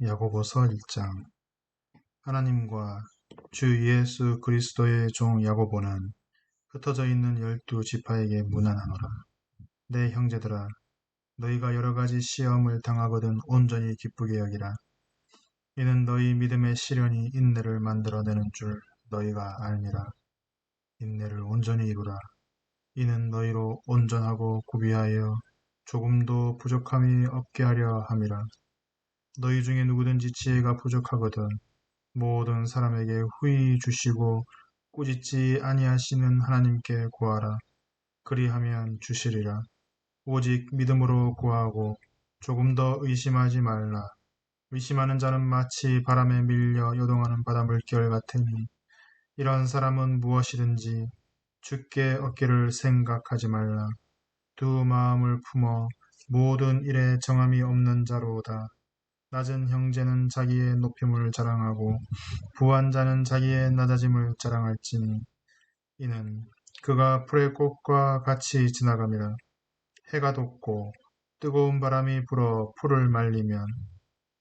야고보서 1장. 하나님과 주 예수 그리스도의 종 야고보는 흩어져 있는 12지파에게 문안하노라. 내 형제들아, 너희가 여러 가지 시험을 당하거든 온전히 기쁘게 여기라. 이는 너희 믿음의 시련이 인내를 만들어내는 줄 너희가 알미라. 인내를 온전히 이루라. 이는 너희로 온전하고 구비하여 조금도 부족함이 없게 하려 함이라. 너희 중에 누구든지 지혜가 부족하거든 모든 사람에게 후히 주시고 꾸짖지 아니하시는 하나님께 구하라. 그리하면 주시리라. 오직 믿음으로 구하고 조금 더 의심하지 말라. 의심하는 자는 마치 바람에 밀려 요동하는 바다 물결 같으니 이런 사람은 무엇이든지 주께 얻기를 생각하지 말라. 두 마음을 품어 모든 일에 정함이 없는 자로다. 낮은 형제는 자기의 높임을 자랑하고 부한 자는 자기의 낮아짐을 자랑할지니 이는 그가 풀의 꽃과 같이 지나감이라. 해가 돋고 뜨거운 바람이 불어 풀을 말리면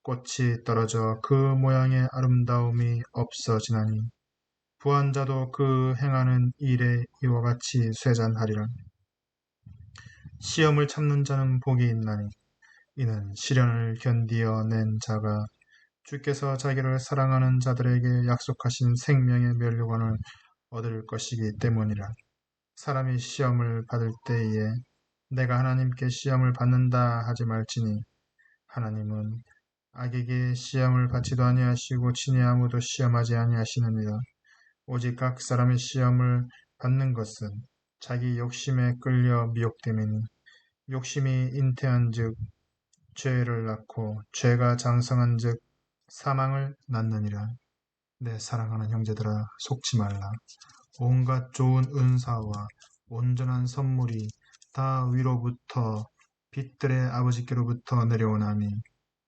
꽃이 떨어져 그 모양의 아름다움이 없어지나니 부한 자도 그 행하는 일에 이와 같이 쇠잔하리라. 시험을 참는 자는 복이 있나니 이는 시련을 견디어 낸 자가 주께서 자기를 사랑하는 자들에게 약속하신 생명의 면류관을 얻을 것이기 때문이라. 사람이 시험을 받을 때에 내가 하나님께 시험을 받는다 하지 말지니 하나님은 악에게 시험을 받지도 아니하시고 친히 아무도 시험하지 아니하시느니라. 오직 각 사람의 시험을 받는 것은 자기 욕심에 끌려 미혹됨이니 욕심이 잉태한즉 죄를 낳고 죄가 장성한즉 사망을 낳느니라. 내 사랑하는 형제들아, 속지 말라. 온갖 좋은 은사와 온전한 선물이 다 위로부터 빛들의 아버지께로부터 내려오나니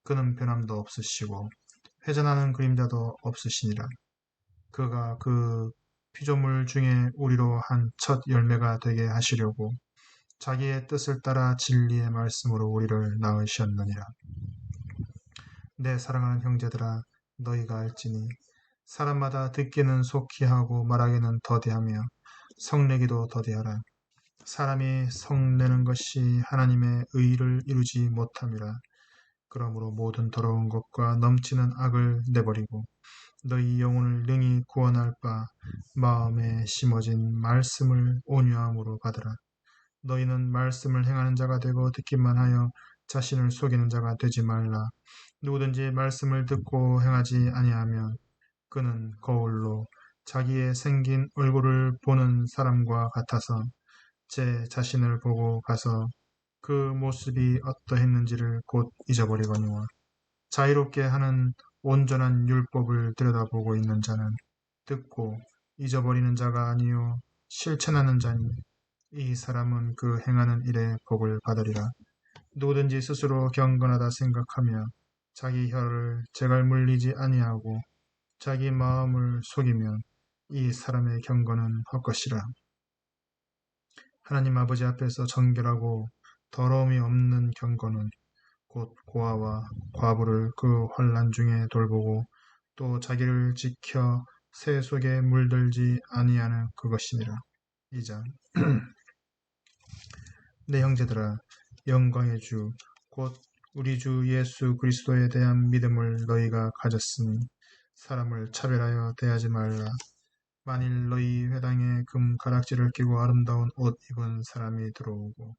그는 변함도 없으시고 회전하는 그림자도 없으시니라. 그가 그 피조물 중에 우리로 한 첫 열매가 되게 하시려고 자기의 뜻을 따라 진리의 말씀으로 우리를 낳으셨느니라. 내 사랑하는 형제들아, 너희가 알지니 사람마다 듣기는 속히 하고 말하기는 더디하며 성내기도 더디하라. 사람이 성내는 것이 하나님의 의를 이루지 못함이라. 그러므로 모든 더러운 것과 넘치는 악을 내버리고 너희 영혼을 능히 구원할 바 마음에 심어진 말씀을 온유함으로 받으라. 너희는 말씀을 행하는 자가 되고 듣기만 하여 자신을 속이는 자가 되지 말라. 누구든지 말씀을 듣고 행하지 아니하면 그는 거울로 자기의 생긴 얼굴을 보는 사람과 같아서 제 자신을 보고 가서 그 모습이 어떠했는지를 곧 잊어버리거니와 자유롭게 하는 온전한 율법을 들여다보고 있는 자는 듣고 잊어버리는 자가 아니요 실천하는 자니 이 사람은 그 행하는 일에 복을 받으리라. 누구든지 스스로 경건하다 생각하며 자기 혀를 제갈 물리지 아니하고 자기 마음을 속이면 이 사람의 경건은 헛것이라. 하나님 아버지 앞에서 정결하고 더러움이 없는 경건은 곧 고아와 과부를 그 환난 중에 돌보고 또 자기를 지켜 새 속에 물들지 아니하는 그것이니라. 2장. 내 형제들아, 영광의 주 곧 우리 주 예수 그리스도에 대한 믿음을 너희가 가졌으니 사람을 차별하여 대하지 말라. 만일 너희 회당에 금 가락지를 끼고 아름다운 옷 입은 사람이 들어오고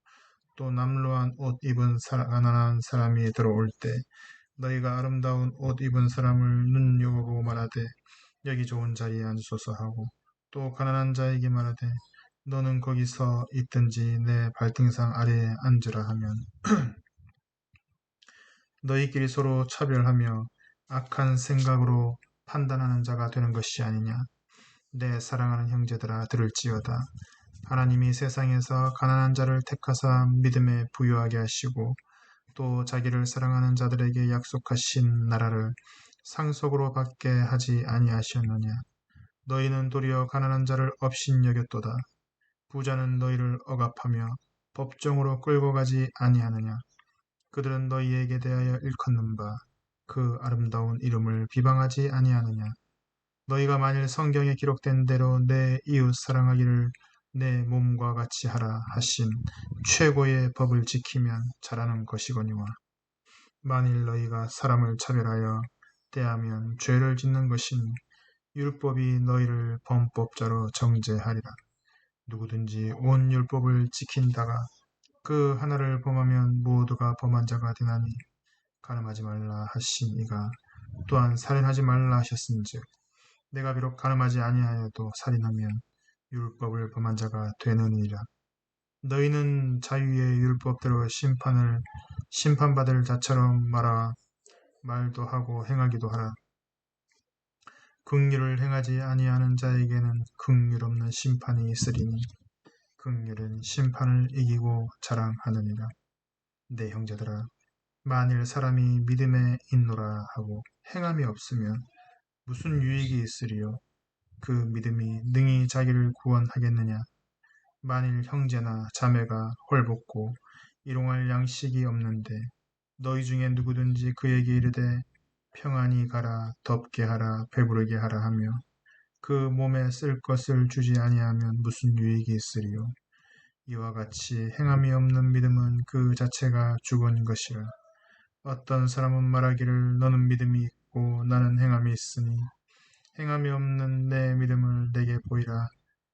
또 남루한 옷 입은 가난한 사람이 들어올 때 너희가 아름다운 옷 입은 사람을 눈여겨보고 말하되 여기 좋은 자리에 앉으소서 하고 또 가난한 자에게 말하되 너는 거기서 있든지 내 발등상 아래에 앉으라 하면 너희끼리 서로 차별하며 악한 생각으로 판단하는 자가 되는 것이 아니냐. 내 사랑하는 형제들아, 들을지어다. 하나님이 세상에서 가난한 자를 택하사 믿음에 부유하게 하시고 또 자기를 사랑하는 자들에게 약속하신 나라를 상속으로 받게 하지 아니하셨느냐. 너희는 도리어 가난한 자를 업신여겼도다. 부자는 너희를 억압하며 법정으로 끌고 가지 아니하느냐. 그들은 너희에게 대하여 일컫는 바 그 아름다운 이름을 비방하지 아니하느냐. 너희가 만일 성경에 기록된 대로 내 이웃 사랑하기를 내 몸과 같이 하라 하신 최고의 법을 지키면 잘하는 것이거니와 만일 너희가 사람을 차별하여 대하면 죄를 짓는 것이니 율법이 너희를 범법자로 정죄하리라. 누구든지 온 율법을 지킨다가 그 하나를 범하면 모두가 범한 자가 되나니 간음하지 말라 하신 이가 또한 살인하지 말라 하셨은즉 내가 비록 간음하지 아니하여도 살인하면 율법을 범한 자가 되느니라. 너희는 자유의 율법대로 심판받을 자처럼 말도 하고 행하기도 하라. 긍휼을 행하지 아니하는 자에게는 긍휼 없는 심판이 있으리니 긍휼은 심판을 이기고 자랑하느니라. 내 형제들아, 만일 사람이 믿음에 있노라 하고 행함이 없으면 무슨 유익이 있으리요? 그 믿음이 능히 자기를 구원하겠느냐? 만일 형제나 자매가 헐벗고 일용할 양식이 없는데 너희 중에 누구든지 그에게 이르되 평안히 가라, 덥게 하라, 배부르게 하라 하며 그 몸에 쓸 것을 주지 아니하면 무슨 유익이 있으리요? 이와 같이 행함이 없는 믿음은 그 자체가 죽은 것이라. 어떤 사람은 말하기를 너는 믿음이 있고 나는 행함이 있으니 행함이 없는 내 믿음을 내게 보이라.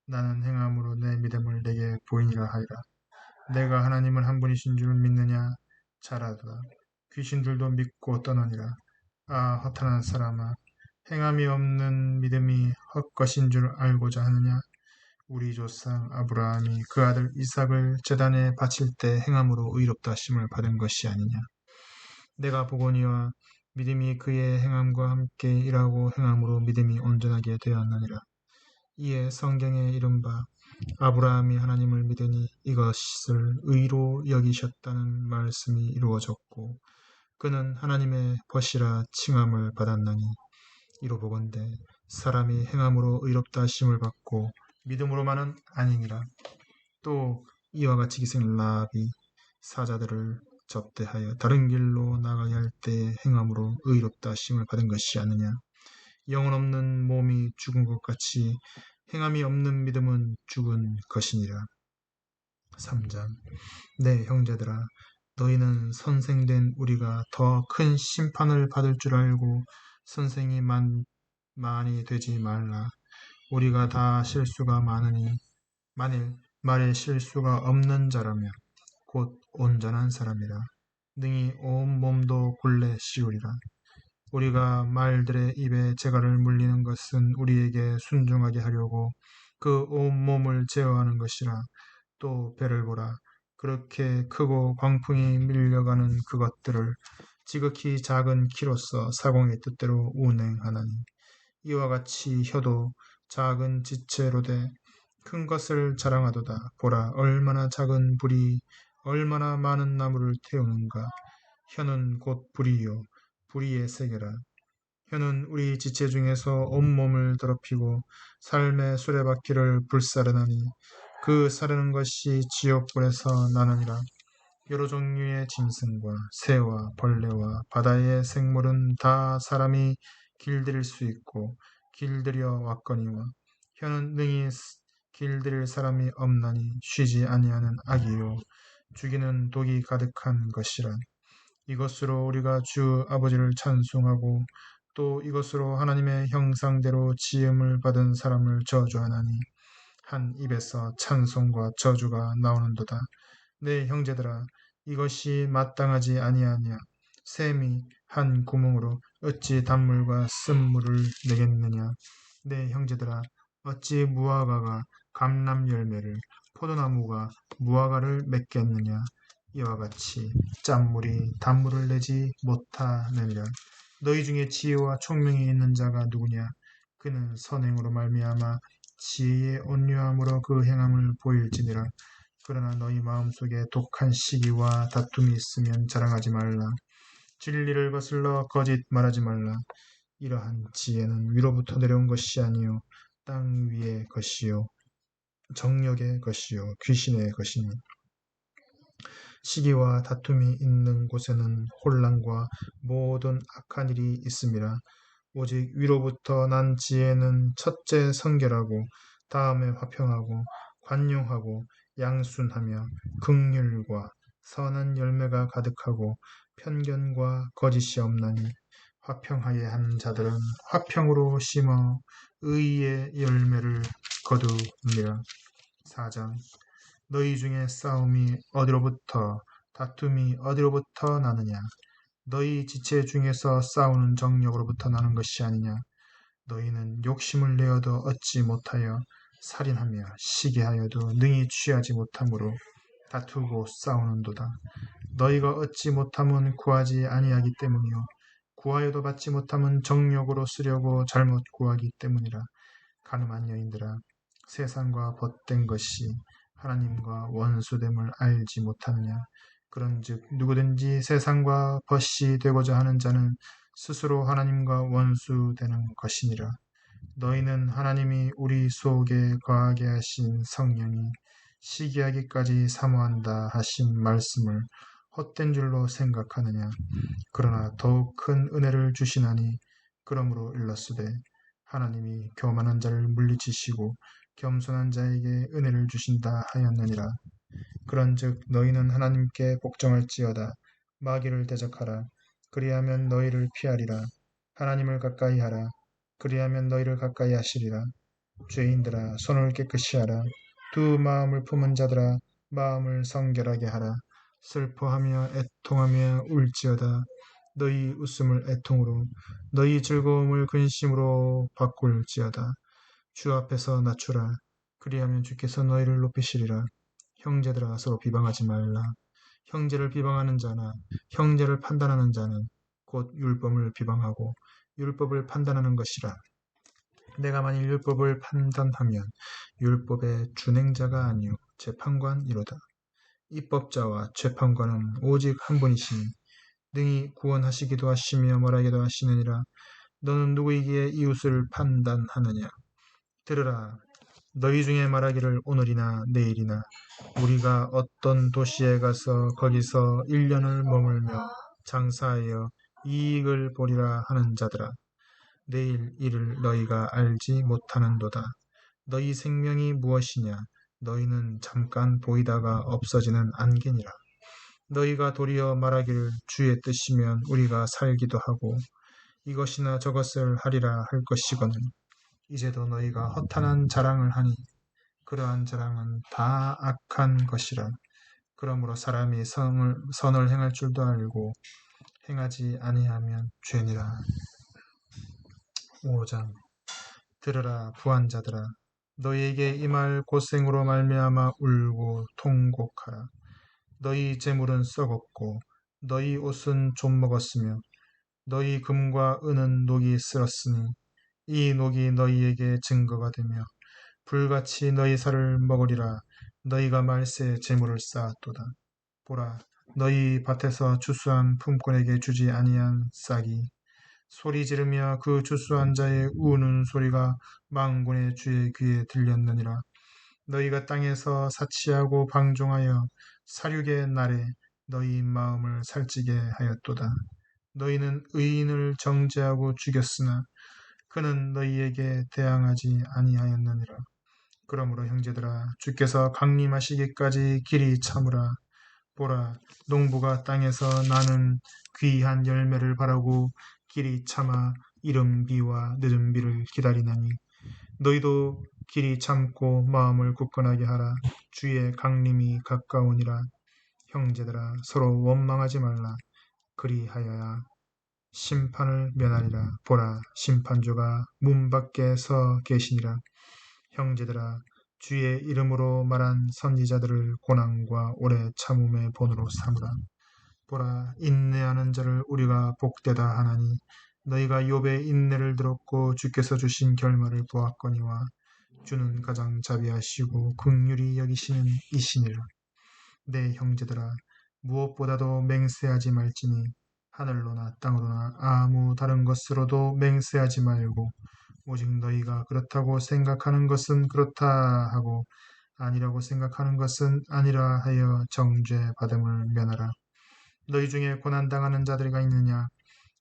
나는 행함으로 내 믿음을 내게 보이니라 하리라. 내가 하나님은 한 분이신 줄 믿느냐? 잘하도다. 귀신들도 믿고 떠나니라. 아, 허탄한 사람아, 행함이 없는 믿음이 헛것인 줄 알고자 하느냐? 우리 조상 아브라함이 그 아들 이삭을 제단에 바칠 때 행함으로 의롭다 하심을 받은 것이 아니냐? 내가 보거니와 믿음이 그의 행함과 함께 일하고 행함으로 믿음이 온전하게 되었느니라. 이에 성경에 이른바 아브라함이 하나님을 믿으니 이것을 의로 여기셨다는 말씀이 이루어졌고 그는 하나님의 벗이라 칭함을 받았나니 이로 보건대 사람이 행함으로 의롭다 하심을 받고 믿음으로만은 아니니라. 또 이와 같이 기생 라합이 사자들을 접대하여 다른 길로 나가게 할 때에 행함으로 의롭다 하심을 받은 것이 아니냐. 영혼 없는 몸이 죽은 것 같이 행함이 없는 믿음은 죽은 것이니라. 3장. 네, 형제들아, 너희는 선생된 우리가 더 큰 심판을 받을 줄 알고 선생이 많이 되지 말라. 우리가 다 실수가 많으니 만일 말에 실수가 없는 자라면 곧 온전한 사람이라. 능히 온 몸도 굴레 씌우리라. 우리가 말들의 입에 재갈을 물리는 것은 우리에게 순종하게 하려고 그 온 몸을 제어하는 것이라. 또 배를 보라. 그렇게 크고 광풍이 밀려가는 그것들을 지극히 작은 키로서 사공의 뜻대로 운행하나니 이와 같이 혀도 작은 지체로되 큰 것을 자랑하도다. 보라, 얼마나 작은 불이 얼마나 많은 나무를 태우는가. 혀는 곧 불이요 불의의 세계라. 혀는 우리 지체 중에서 온몸을 더럽히고 삶의 수레바퀴를 불사르나니 그 사르는 것이 지옥불에서 나느니라. 여러 종류의 짐승과 새와 벌레와 바다의 생물은 다 사람이 길들일 수 있고 길들여 왔거니와 혀는 능히 길들일 사람이 없나니 쉬지 아니하는 악이요 죽이는 독이 가득한 것이라. 이것으로 우리가 주 아버지를 찬송하고 또 이것으로 하나님의 형상대로 지음을 받은 사람을 저주하나니 한 입에서 찬송과 저주가 나오는도다. 네, 형제들아, 이것이 마땅하지 아니하냐. 샘이 한 구멍으로 어찌 단물과 쓴물을 내겠느냐. 네, 형제들아, 어찌 무화과가 감람 열매를 포도나무가 무화과를 맺겠느냐. 이와 같이 짠물이 단물을 내지 못하느니라. 너희 중에 지혜와 총명이 있는 자가 누구냐? 그는 선행으로 말미암아 지혜의 온유함으로 그 행함을 보일지니라. 그러나 너희 마음속에 독한 시기와 다툼이 있으면 자랑하지 말라. 진리를 거슬러 거짓 말하지 말라. 이러한 지혜는 위로부터 내려온 것이 아니요 땅 위의 것이요 정력의 것이요 귀신의 것이니 시기와 다툼이 있는 곳에는 혼란과 모든 악한 일이 있음이라. 오직 위로부터 난 지혜는 첫째 성결하고 다음에 화평하고 관용하고 양순하며 긍휼과 선한 열매가 가득하고 편견과 거짓이 없나니. 화평하게 한 자들은 화평으로 심어 의의 열매를 거두니라. 4장. 너희 중에 싸움이 어디로부터 다툼이 어디로부터 나느냐? 너희 지체 중에서 싸우는 정력으로부터 나는 것이 아니냐? 너희는 욕심을 내어도 얻지 못하여 살인하며 시기하여도 능히 취하지 못함으로 다투고 싸우는도다. 너희가 얻지 못함은 구하지 아니하기 때문이요 구하여도 받지 못함은 정욕으로 쓰려고 잘못 구하기 때문이라. 가늠한 여인들아, 세상과 벗된 것이 하나님과 원수됨을 알지 못하느냐? 그런즉 누구든지 세상과 벗이 되고자 하는 자는 스스로 하나님과 원수되는 것이니라. 너희는 하나님이 우리 속에 거하게 하신 성령이 시기하기까지 사모한다 하신 말씀을 헛된 줄로 생각하느냐? 그러나 더욱 큰 은혜를 주시나니. 그러므로 일렀으되 하나님이 교만한 자를 물리치시고 겸손한 자에게 은혜를 주신다 하였느니라. 그런즉 너희는 하나님께 복종할지어다. 마귀를 대적하라. 그리하면 너희를 피하리라. 하나님을 가까이 하라. 그리하면 너희를 가까이 하시리라. 죄인들아, 손을 깨끗이 하라. 두 마음을 품은 자들아, 마음을 성결하게 하라. 슬퍼하며 애통하며 울지어다. 너희 웃음을 애통으로, 너희 즐거움을 근심으로 바꿀지어다. 주 앞에서 낮추라. 그리하면 주께서 너희를 높이시리라. 형제들아, 서로 비방하지 말라. 형제를 비방하는 자나 형제를 판단하는 자는 곧 율법을 비방하고 율법을 판단하는 것이라. 내가 만일 율법을 판단하면 율법의 준행자가 아니요 재판관이로다. 입법자와 재판관은 오직 한 분이시니 능히 구원하시기도 하시며 멸하기도 하시느니라. 너는 누구이기에 이웃을 판단하느냐? 들으라. 너희 중에 말하기를 오늘이나 내일이나 우리가 어떤 도시에 가서 거기서 1년을 머물며 장사하여 이익을 보리라 하는 자들아, 내일 일을 너희가 알지 못하는도다. 너희 생명이 무엇이냐? 너희는 잠깐 보이다가 없어지는 안개니라. 너희가 도리어 말하기를 주의 뜻이면 우리가 살기도 하고 이것이나 저것을 하리라 할 것이거늘 이제도 너희가 허탄한 자랑을 하니 그러한 자랑은 다 악한 것이라. 그러므로 사람이 선을 행할 줄도 알고 행하지 아니하면 죄니라. 5장. 들으라 부한자들아, 너희에게 임할 고생으로 말미암아 울고 통곡하라. 너희 재물은 썩었고 너희 옷은 좀 먹었으며 너희 금과 은은 녹이 쓸었으니 이 녹이 너희에게 증거가 되며 불같이 너희 살을 먹으리라. 너희가 말세에 재물을 쌓았도다. 보라, 너희 밭에서 추수한 품꾼에게 주지 아니한 싹이 소리 지르며 그 추수한 자의 우는 소리가 망군의 주의 귀에 들렸느니라. 너희가 땅에서 사치하고 방종하여 사륙의 날에 너희 마음을 살찌게 하였도다. 너희는 의인을 정죄하고 죽였으나 그는 너희에게 대항하지 아니하였느니라. 그러므로 형제들아, 주께서 강림하시기까지 길이 참으라. 보라, 농부가 땅에서 나는 귀한 열매를 바라고 길이 참아 이른 비와 늦은 비를 기다리나니 너희도 길이 참고 마음을 굳건하게 하라. 주의 강림이 가까우니라. 형제들아, 서로 원망하지 말라. 그리하여야 심판을 면하리라. 보라, 심판주가 문 밖에 서 계시니라. 형제들아, 주의 이름으로 말한 선지자들을 고난과 오래 참음의 본으로 삼으라. 보라, 인내하는 자를 우리가 복되다 하나니 너희가 욥의 인내를 들었고 주께서 주신 결말을 보았거니와 주는 가장 자비하시고 긍휼히 여기시는 이시니라. 내 형제들아, 무엇보다도 맹세하지 말지니 하늘로나 땅으로나 아무 다른 것으로도 맹세하지 말고 오직 너희가 그렇다고 생각하는 것은 그렇다 하고 아니라고 생각하는 것은 아니라 하여 정죄 받음을 면하라. 너희 중에 고난당하는 자들이가 있느냐?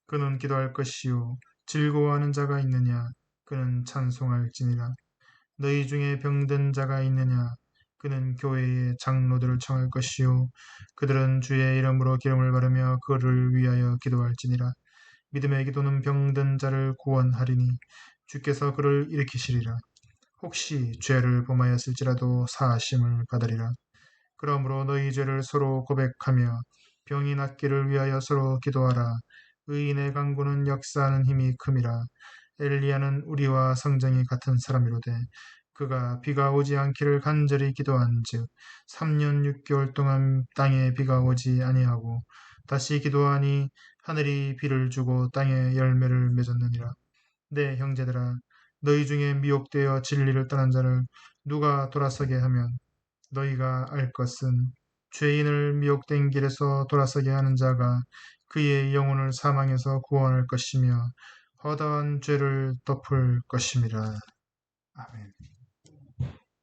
그는 기도할 것이요. 즐거워하는 자가 있느냐? 그는 찬송할지니라. 너희 중에 병든 자가 있느냐? 그는 교회의 장로들을 청할 것이요. 그들은 주의 이름으로 기름을 바르며 그를 위하여 기도할지니라. 믿음의 기도는 병든 자를 구원하리니 주께서 그를 일으키시리라. 혹시 죄를 범하였을지라도 사하심을 받으리라. 그러므로 너희 죄를 서로 고백하며 병이 낫기를 위하여 서로 기도하라. 의인의 간구는 역사하는 힘이 큼이라. 엘리야는 우리와 성정이 같은 사람이로되 그가 비가 오지 않기를 간절히 기도한즉 3년 6개월 동안 땅에 비가 오지 아니하고 다시 기도하니 하늘이 비를 주고 땅에 열매를 맺었느니라. 내 형제들아, 너희 중에 미혹되어 진리를 떠난 자를 누가 돌아서게 하면 너희가 알 것은 죄인을 미혹된 길에서 돌아서게 하는 자가 그의 영혼을 사망에서 구원할 것이며 허다한 죄를 덮을 것임이라. 아멘.